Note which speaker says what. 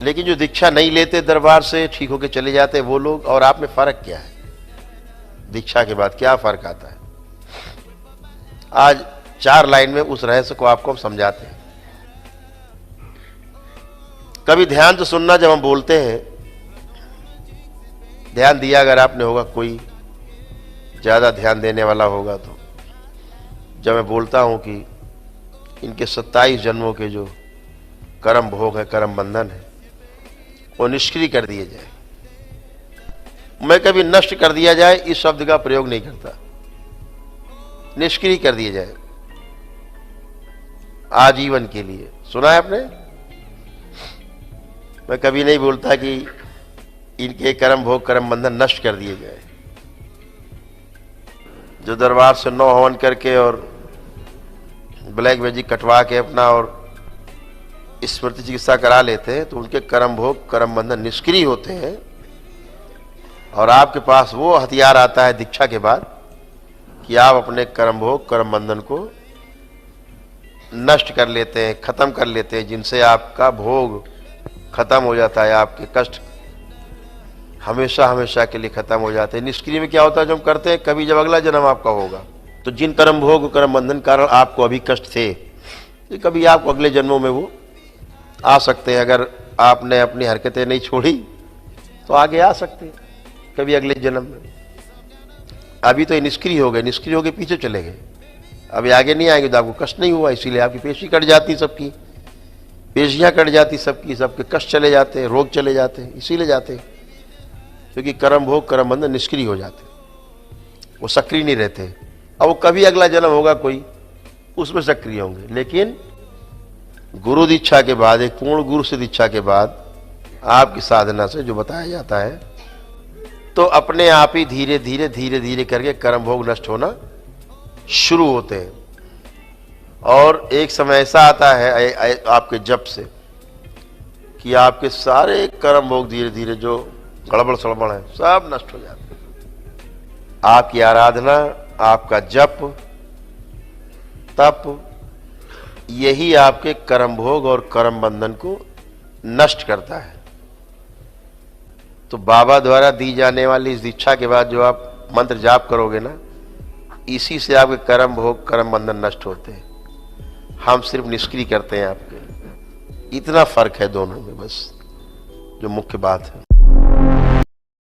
Speaker 1: लेकिन जो दीक्षा नहीं लेते दरबार से, ठीक होके चले जाते वो लोग, और आप में फर्क क्या है? दीक्षा के बाद क्या फर्क आता है? आज 4 लाइन में उस रहस्य को आपको हम समझाते हैं। कभी ध्यान से सुनना, जब हम बोलते हैं, ध्यान दिया अगर आपने होगा, कोई ज्यादा ध्यान देने वाला होगा तो जब मैं बोलता हूं कि इनके 27 जन्मों के जो कर्म भोग है, कर्म बंधन है, वो निष्क्रिय कर दिए जाए। मैं कभी नष्ट कर दिया जाए इस शब्द का प्रयोग नहीं करता, निष्क्रिय कर दिए जाए आजीवन के लिए। सुना है आपने? मैं कभी नहीं बोलता कि इनके कर्म भोग कर्म बंधन नष्ट कर दिए जाए। जो दरबार से 9 हवन करके और ब्लैक मैजिक कटवा के अपना और स्मृति चिकित्सा करा लेते हैं, तो उनके कर्म भोग कर्म बंधन निष्क्रिय होते हैं। और आपके पास वो हथियार आता है दीक्षा के बाद कि आप अपने कर्म भोग कर्म बंधन को नष्ट कर लेते हैं, खत्म कर लेते हैं, जिनसे आपका भोग खत्म हो जाता है, आपके कष्ट हमेशा हमेशा के लिए खत्म हो जाते हैं। निष्क्रिय में क्या होता है, जो हम करते हैं, कभी जब अगला जन्म आपका होगा तो जिन कर्म भोग कर्म बंधन कारण आपको अभी कष्ट थे, तो कभी आपको अगले जन्मों में वो आ सकते हैं। अगर आपने अपनी हरकतें नहीं छोड़ी तो आगे आ सकते हैं कभी अगले जन्म में। अभी तो ये निष्क्रिय हो गए, निष्क्रिय हो के पीछे चले गए, अभी आगे नहीं आएंगे तो आपको कष्ट नहीं हुआ, इसीलिए आपकी पेशी कट जाती, सबकी पेशियां कट जाती, सबकी सबके कष्ट चले जाते हैं, रोग चले जाते हैं, इसीलिए जाते हैं क्योंकि कर्म भोग कर्म बंधन निष्क्रिय हो जाते, वो सक्रिय नहीं रहते। अब वो कभी अगला जन्म होगा कोई, उसमें सक्रिय होंगे। लेकिन गुरु दीक्षा के बाद, एक पूर्ण गुरु से दीक्षा के बाद आपकी साधना से जो बताया जाता है, तो अपने आप ही धीरे धीरे धीरे धीरे करके कर्म भोग नष्ट होना शुरू होते हैं। और एक समय ऐसा आता है आपके जप से कि आपके सारे कर्म भोग धीरे धीरे जो गड़बड़ सड़बड़ है सब नष्ट हो जाते हैं। आपकी आराधना, आपका जप तप, यही आपके कर्म भोग और कर्म बंधन को नष्ट करता है। तो बाबा द्वारा दी जाने वाली इस दीक्षा के बाद जो आप मंत्र जाप करोगे ना, इसी से आपके कर्म भोग कर्म बंधन नष्ट होते हैं। हम सिर्फ निष्क्रिय करते हैं आपके। इतना फर्क है दोनों में, बस जो मुख्य बात है।